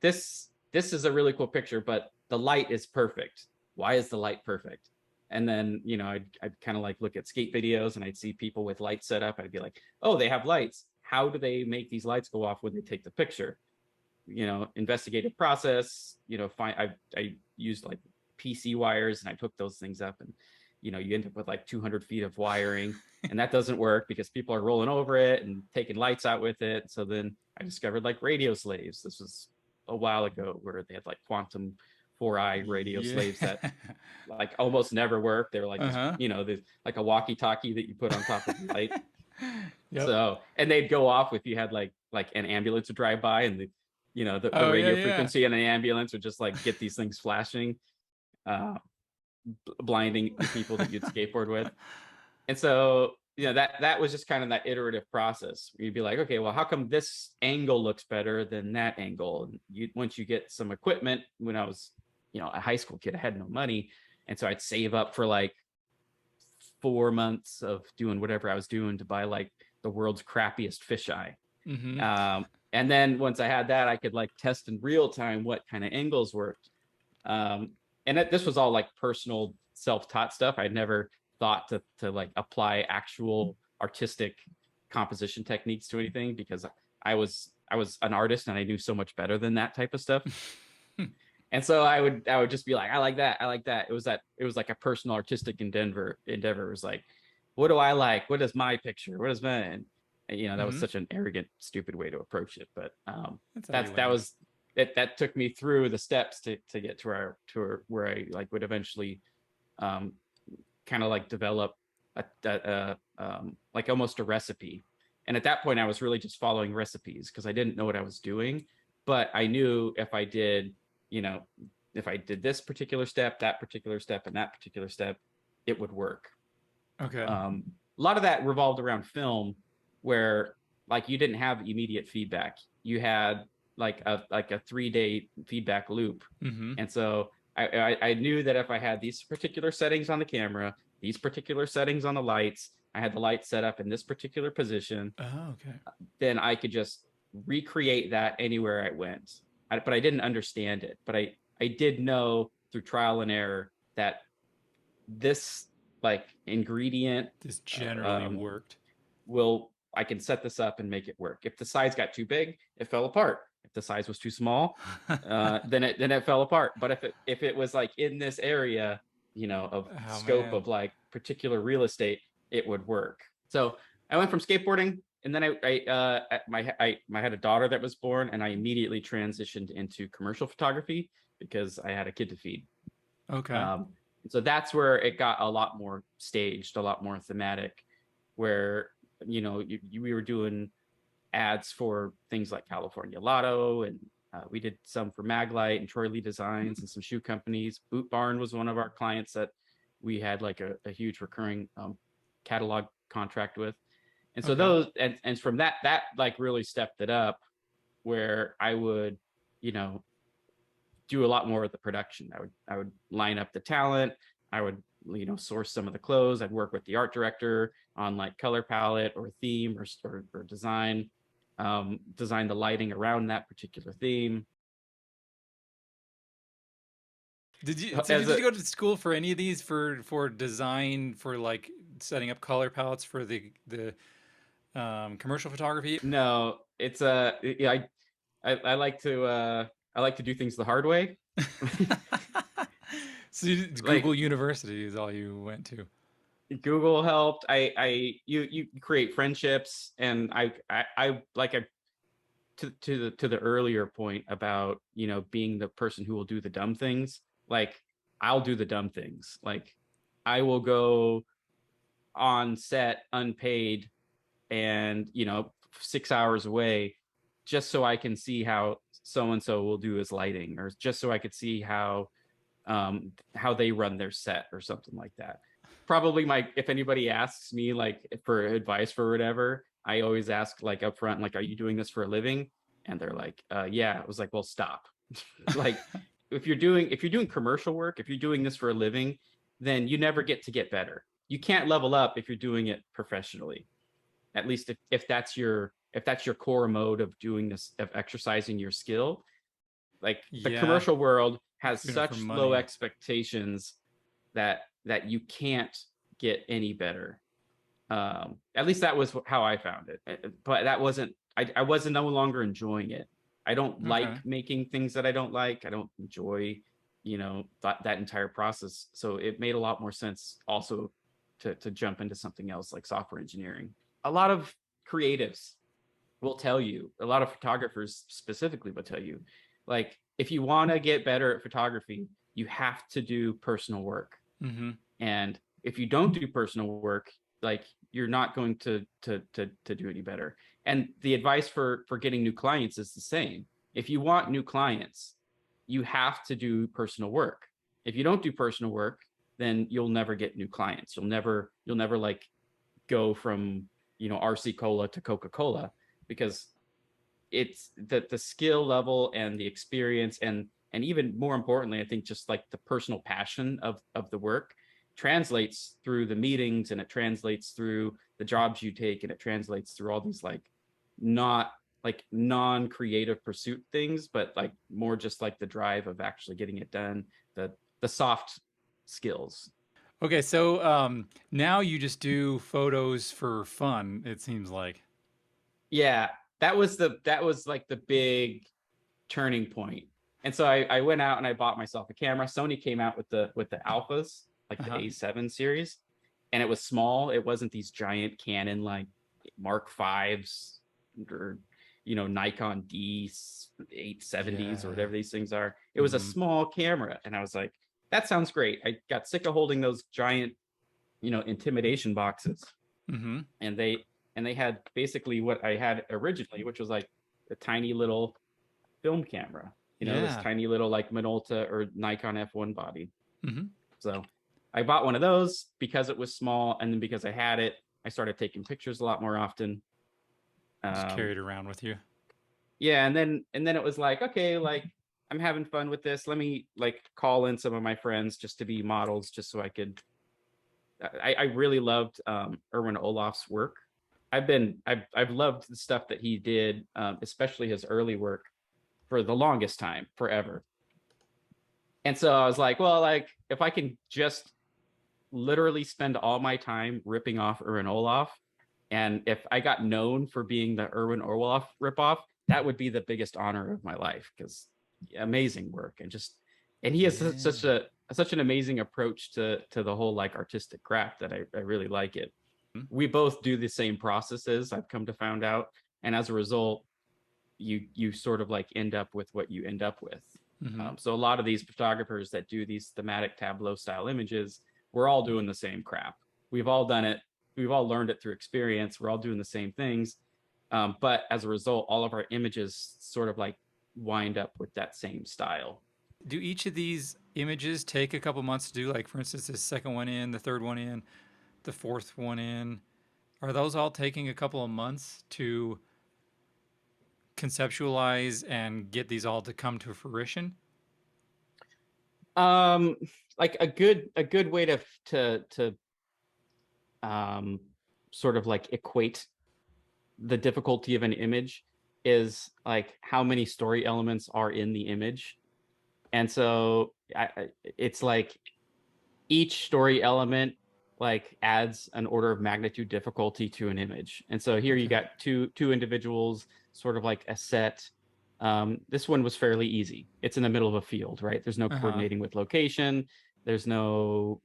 is a really cool picture, but the light is perfect. Why is the light perfect? And then I'd kind of like look at skate videos and I'd see people with lights set up. I'd be like, oh, they have lights. How do they make these lights go off when they take the picture? Investigative process. I used like PC wires and I hooked those things up, and you end up with like 200 feet of wiring, and that doesn't work because people are rolling over it and taking lights out with it. So then I discovered like radio slaves. This was a while ago, where they had like quantum 4i radio Yeah. slaves that like almost never work. They were like Uh-huh. like a walkie-talkie that you put on top of the light. Yep. So, and they'd go off if you had like an ambulance would drive by, and the Oh, yeah, radio yeah. frequency on an ambulance would just like get these things flashing, uh, blinding the people that you'd skateboard with. And so, that was just kind of that iterative process. You'd be like, okay, well, how come this angle looks better than that angle? And once you get some equipment, when I was, a high school kid, I had no money. And so I'd save up for like 4 months of doing whatever I was doing to buy like the world's crappiest fisheye. Mm-hmm. And then once I had that, I could like test in real time what kind of angles worked. And this was all like personal self-taught stuff. I'd never thought to like apply actual artistic composition techniques to anything, because I was an artist and I knew so much better than that type of stuff. And so I would just be like, I like that. I like that. It was like a personal artistic endeavor. It was like, what do I like? What is my picture? What is mine? And, that was Mm-hmm. such an arrogant, stupid way to approach it. But That's how you that learn. was it. That took me through the steps to get to where I like would eventually kind of like develop like almost a recipe. And at that point, I was really just following recipes because I didn't know what I was doing, but I knew you know, if I did this particular step, that particular step, and that particular step, it would work. Okay. A lot of that revolved around film, where like you didn't have immediate feedback. You had like a 3-day feedback loop. Mm-hmm. And so I knew that if I had these particular settings on the camera, these particular settings on the lights, I had the light set up in this particular position, Oh, okay. then I could just recreate that anywhere I went. But I didn't understand it. But I did know through trial and error that this like ingredient This generally um, worked. will I can set this up and make it work. If the size got too big, it fell apart. If the size was too small, then it fell apart. But if it was like in this area, of Oh scope man. of like particular real estate, it would work. So I went from skateboarding, and then I had a daughter that was born, and I immediately transitioned into commercial photography because I had a kid to feed. Okay. Um, so that's where it got a lot more staged, a lot more thematic, where we were doing ads for things like California Lotto, and we did some for Maglite and Troy Lee Designs and some shoe companies. Boot Barn was one of our clients that we had like a huge recurring catalog contract with. And so Okay. those and from that like really stepped it up, where I would, you know, do a lot more of the production. I would line up the talent. I would source some of the clothes. I'd work with the art director on like color palette or theme or design, design the lighting around that particular theme. Did As you a go to school for any of these for design for like setting up color palettes for the commercial photography? No, it's a yeah. I like to I like to do things the hard way. So Like Google University is all you went to. Google helped. You create friendships, and I like I to the earlier point about being the person who will do the dumb things. Like I'll do the dumb things. Like I will go on set unpaid and 6 hours away just so I can see how so and so will do his lighting, or just so I could see how they run their set or something like that. Probably if anybody asks me like for advice for whatever, I always ask like up front, like, are you doing this for a living? And they're like, yeah. I was like, well, stop. Like if you're doing commercial work, if you're doing this for a living, then you never get better. You can't level up if you're doing it professionally. At least if that's your core mode of doing this, of exercising your skill. Like the Yeah, commercial world has doing it for such low money. expectations that you can't get any better. At least that was how I found it. But that wasn't I wasn't no longer enjoying it. I don't like Okay. making things that I don't like. I don't enjoy that entire process. So it made a lot more sense also to jump into something else like software engineering. A lot of creatives will tell you, a lot of photographers specifically will tell you, like, if you want to get better at photography, you have to do personal work. Mm-hmm. And if you don't do personal work, like you're not going to do any better. And the advice for getting new clients is the same. If you want new clients, you have to do personal work. If you don't do personal work, then you'll never get new clients. You'll never like go from RC Cola to Coca-Cola, because it's the skill level and the experience, and even more importantly, I think just like the personal passion of the work translates through the meetings, and it translates through the jobs you take, and it translates through all these like not like non-creative pursuit things, but like more just like the drive of actually getting it done, the soft skills. Okay, so now you just do photos for fun, it seems like. Yeah, that was like the big turning point. And so I went out and I bought myself a camera. Sony came out with the alphas, like the Uh-huh. A7 series, and it was small. It wasn't these giant Canon like Mark Fives or Nikon D870s or Yeah. whatever these things are. It was a Mm-hmm. small camera, and I was like, that sounds great. I got sick of holding those giant intimidation boxes, Mm-hmm. and they had basically what I had originally, which was like a tiny little film camera, this Yeah. tiny little like Minolta or Nikon F1 body. Mm-hmm. So I bought one of those because it was small, and then because I had it, I started taking pictures a lot more often. Just Um, carry it around with you. yeah, and then it was like, okay, like I'm having fun with this. Let me like call in some of my friends just to be models, just so I could. I really loved Erwin Olaf's work. I've loved the stuff that he did, especially his early work, for the longest time, forever. And so I was like, well, like if I can just literally spend all my time ripping off Erwin Olaf, and if I got known for being the Erwin Olaf ripoff, that would be the biggest honor of my life, because amazing work. And he has such Yeah. a such an amazing approach to the whole like artistic craft that I really like it. Hmm? We both do the same processes, I've come to find out, and as a result, you sort of like end up with what you end up with. Mm-hmm. So a lot of these photographers that do these thematic tableau style images, we're all doing the same crap. We've all done it. We've all learned it through experience. We're all doing the same things. But as a result, all of our images sort of like wind up with that same style. Do each of these images take a couple months to do? Like, for instance, the second one in, the third one in, the fourth one in. Are those all taking a couple of months to conceptualize and get these all to come to fruition? Um, like a good way to um, sort of like equate the difficulty of an image is like how many story elements are in the image. And so it's like each story element like adds an order of magnitude difficulty to an image. And so here you Okay. got two individuals, sort of like a set. This one was fairly easy. It's in the middle of a field, right? There's no Uh huh. coordinating with location. There's no,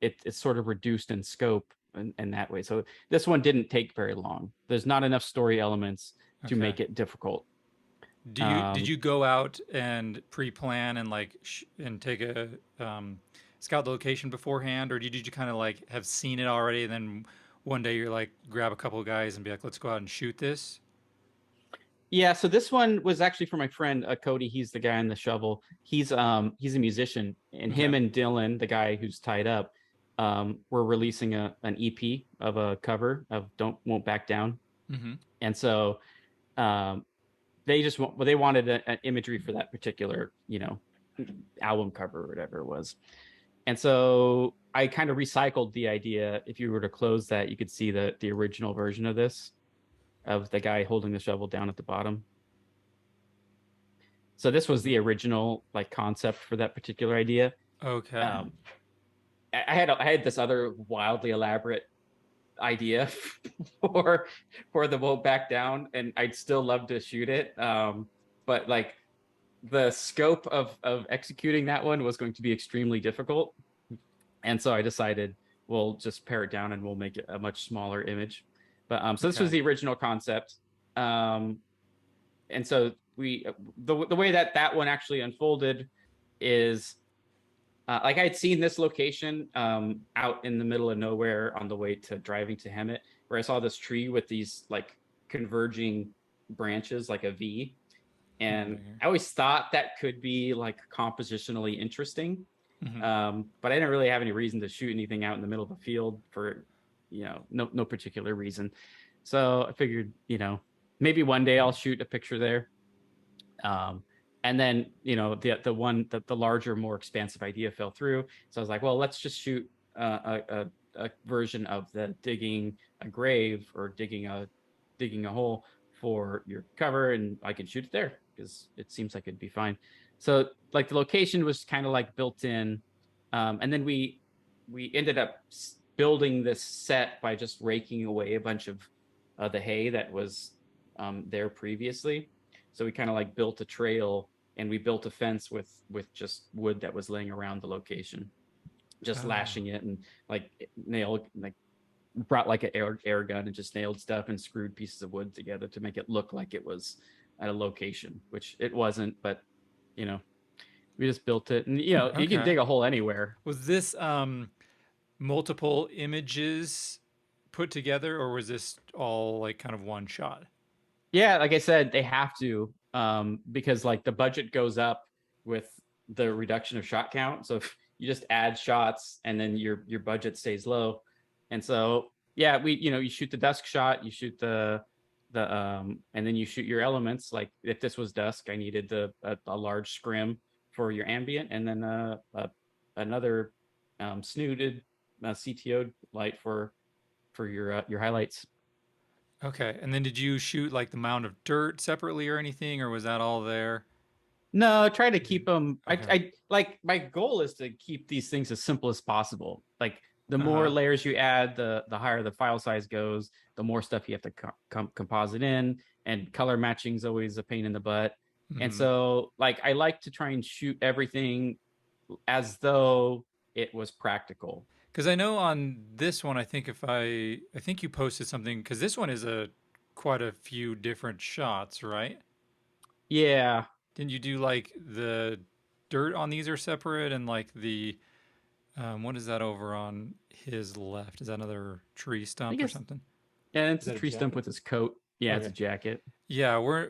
it's sort of reduced in scope in that way. So this one didn't take very long. There's not enough story elements to Okay. make it difficult. Did you go out and pre-plan and like and take a scout the location beforehand, or did you kind of like have seen it already, and then one day you're like grab a couple of guys and be like, let's go out and shoot this? Yeah, so this one was actually for my friend Cody. He's the guy in the shovel. He's a musician, and Okay. him and Dylan, the guy who's tied up, were releasing an EP of a cover of "Don't Won't Back Down," Mm-hmm. and so um, they wanted an imagery for that particular album cover or whatever it was, and so I kind of recycled the idea. If you were to close that, you could see the original version of this, of the guy holding the shovel down at the bottom. So this was the original like concept for that particular idea. Okay. Um, I had this other wildly elaborate idea for for the Won't Back Down, and I'd still love to shoot it. But like the scope of executing that one was going to be extremely difficult, and so I decided we'll just pare it down and we'll make it a much smaller image. But so this was Okay. the original concept. Um, and so the way that that one actually unfolded is like I had seen this location out in the middle of nowhere on the way to driving to Hemet, where I saw this tree with these like converging branches like a V, Right and here. I always thought that could be like compositionally interesting, Mm-hmm. but I didn't really have any reason to shoot anything out in the middle of a field for no particular reason. So I figured maybe one day I'll shoot a picture there. Um, and then the larger, more expansive idea fell through. So I was like, well, let's just shoot a version of the digging a grave or digging a hole for your cover, and I can shoot it there because it seems like it'd be fine. So like the location was kind of like built in, and then we ended up building this set by just raking away a bunch of the hay that was there previously. So we kind of like built a trail, and we built a fence with just wood that was laying around the location, just Oh. lashing it, and like nailed like brought like an air gun and just nailed stuff and screwed pieces of wood together to make it look like it was at a location, which it wasn't. But you know, we just built it, and you can Okay. dig a hole anywhere. Was this multiple images put together, or was this all like kind of one shot? Yeah, like I said, they have to, because like the budget goes up with the reduction of shot count. So if you just add shots and then your budget stays low. And so yeah, we you shoot the dusk shot, you shoot the and then you shoot your elements. Like if this was dusk, I needed a large scrim for your ambient, and then another snooted CTO light for your highlights. Okay. And then did you shoot like the mound of dirt separately or anything, or was that all there? No, try to keep You- them. Okay. I like my goal is to keep these things as simple as possible. Like the more Uh-huh. layers you add, the higher the file size goes, the more stuff you have to composite in, and color matching is always a pain in the butt. And Mm-hmm. so, like, I like to try and shoot everything as though it was practical. Because I know on this one, I think you posted something because this one is a quite a few different shots, right? Yeah, Didn't you do like the dirt on these are separate and like the what is that over on his left? Is that another tree I stump or guess, something? and Is it's a that a tree stump jacket? with his coat. Yeah, it's a Okay. jacket. Yeah, we're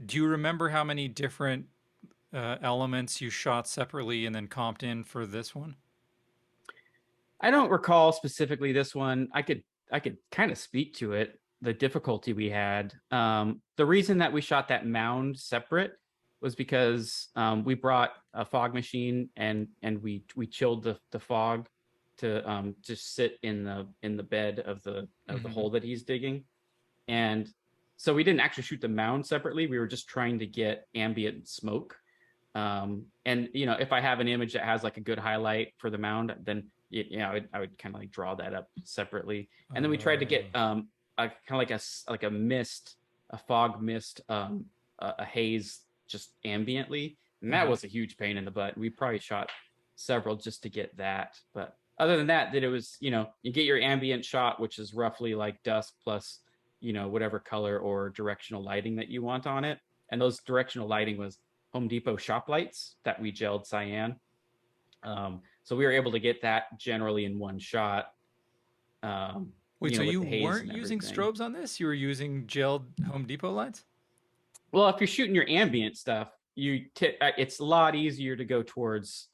do you remember how many different elements you shot separately and then comped in for this one? I don't recall specifically this one. I could kind of speak to it, the difficulty we had. The reason that we shot that mound separate was because we brought a fog machine, and we chilled the fog to just sit in the bed of the Mm-hmm. hole that he's digging. And so we didn't actually shoot the mound separately. We were just trying to get ambient smoke. And if I have an image that has like a good highlight for the mound, then I would kind of like draw that up separately. And then we tried to get a kind of like a mist, a fog mist, a haze just ambiently, and that Uh-huh. was a huge pain in the butt. We probably shot several just to get that. But other than that, it was, you get your ambient shot, which is roughly like dusk plus whatever color or directional lighting that you want on it. And those directional lighting was Home Depot shop lights that we gelled cyan. So we were able to get that generally in one shot, Wait, so with you the haze weren't and using everything. strobes on this? You were using gelled Home Depot lights? Well, if you're shooting your ambient stuff, it's a lot easier to go towards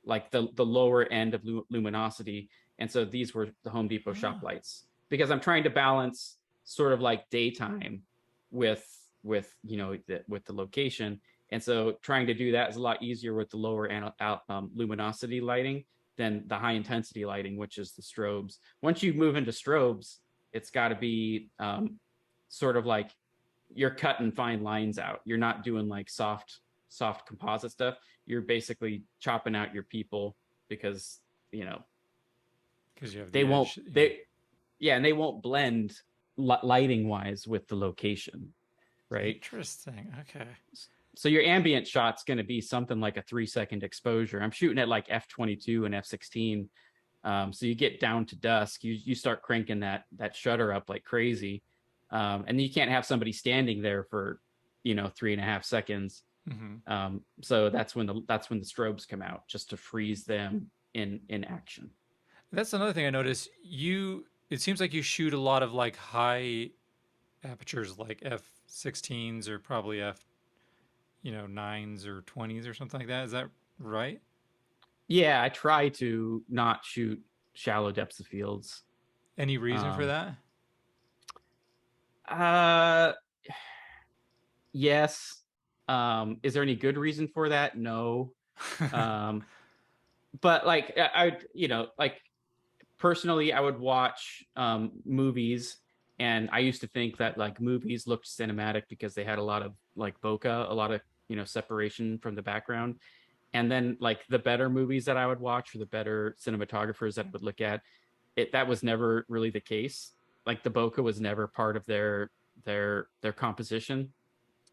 like the lower end of luminosity. And so these were the Home Depot shop Ah. lights, because I'm trying to balance sort of like daytime with with the location. And so trying to do that is a lot easier with the lower luminosity lighting than the high intensity lighting, which is the strobes. Once you move into strobes, it's got to be sort of like you're cutting fine lines out. You're not doing like soft composite stuff. You're basically chopping out your people, because you know Because you have they the won't edge. Yeah. they yeah, and they won't blend lighting wise with the location, right? Interesting. Okay. So your ambient shot's going to be something like a 3-second exposure. I'm shooting at like f22 and f16. So you get down to dusk, you start cranking that shutter up like crazy, and you can't have somebody standing there for 3.5 seconds. Mm-hmm. So that's when the strobes come out, just to freeze them in action. That's another thing I noticed. It seems like you shoot a lot of like high apertures, like f16s or probably nines or 20s or something like that. Is that right? Yeah, I try to not shoot shallow depths of fields. Any reason for Um, that? uh, yes. Is there any good reason for that? No. Um, but like like personally, I would watch movies, and I used to think that like movies looked cinematic because they had a lot of like bokeh, a lot of separation from the background. And then like the better movies that I would watch, or the better cinematographers that I would look at, that was never really the case. Like the bokeh was never part of their composition.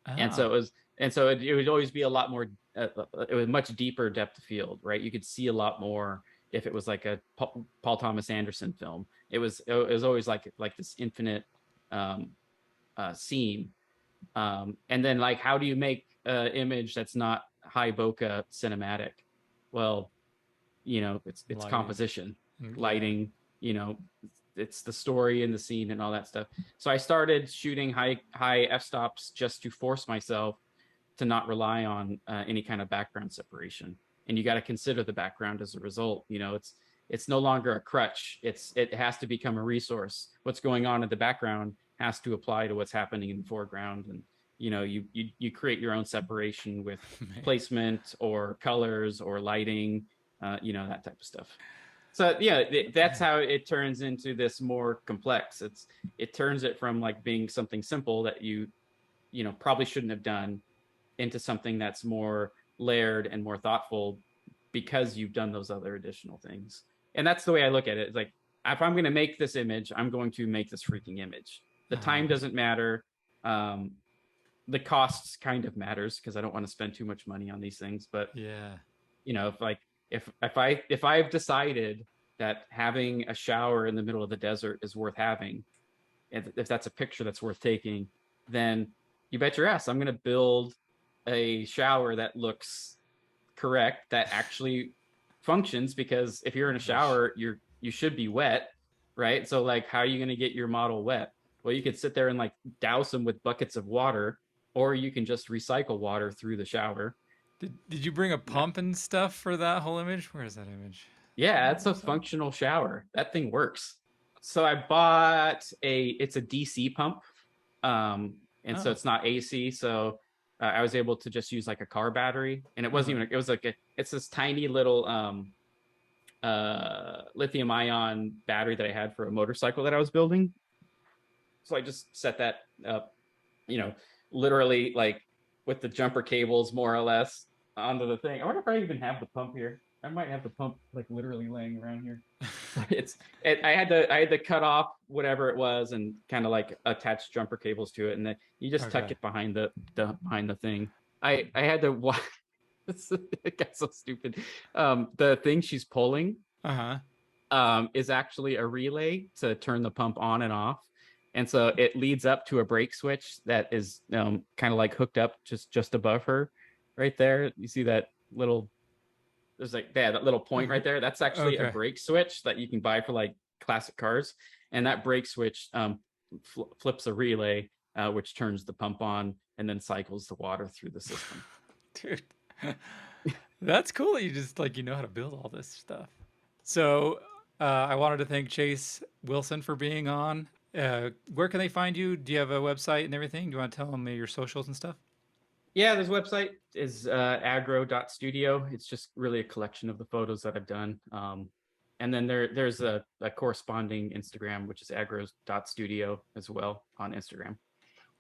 And so Oh, it would always be a lot more, it was much deeper depth of field, right? You could see a lot more if it was like a Paul Thomas Anderson film. It was always like this infinite um scene. And then like, how do you make an image that's not high bokeh cinematic? Well, it's lighting. composition, Yeah. lighting, you know it's the story and the scene and all that stuff. So I started shooting high f-stops just to force myself to not rely on any kind of background separation. And you got to consider the background as a result. It's no longer a crutch. It has to become a resource. What's going on in the background has to apply to what's happening in the foreground. And you create your own separation with placement or colors or lighting, that type of stuff. So yeah, that's how it turns into this more complex. It turns it from like being something simple that you probably shouldn't have done into something that's more layered and more thoughtful because you've done those other additional things. And that's the way I look at it. It's like, if I'm going to make this image, I'm going to make this freaking image. The time doesn't matter. The costs kind of matters because I don't want to spend too much money on these things. But yeah, if I've decided that having a shower in the middle of the desert is worth having, if that's a picture that's worth taking, then you bet your ass I'm going to build a shower that looks correct, that actually functions. Because if you're in a shower, you should be wet, right? So like, how are you going to get your model wet? Well, you could sit there and like douse them with buckets of water, or you can just recycle water through the shower. Did you bring a pump and stuff for that whole image? Where is that image? Yeah, it's a functional shower. That thing works. So I bought it's a DC pump. And so it's not AC. So I was able to just use like a car battery, and it wasn't even, it was like it's this tiny little lithium ion battery that I had for a motorcycle that I was building. So I just set that up, literally like with the jumper cables more or less onto the thing. I wonder if I even have the pump here. I might have the pump like literally laying around here. I had to cut off whatever it was and kind of like attach jumper cables to it, and then you just tuck it behind the thing. I had to watch. It got so stupid. The thing she's pulling is actually a relay to turn the pump on and off. And so it leads up to a brake switch that is kind of like hooked up just above her right there. You see that little, there's like that little point right there. That's actually a brake switch that you can buy for like classic cars. And that brake switch flips a relay, which turns the pump on and then cycles the water through the system. Dude, that's cool that you just like, how to build all this stuff. So I wanted to thank Chase Wilson for being on. Where can they find you? Do you have a website and everything? Do you want to tell them your socials and stuff? Yeah, this website is agro.studio. It's just really a collection of the photos that I've done. And then there's a corresponding Instagram, which is agro.studio as well on Instagram.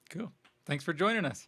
Cool. Thanks for joining us.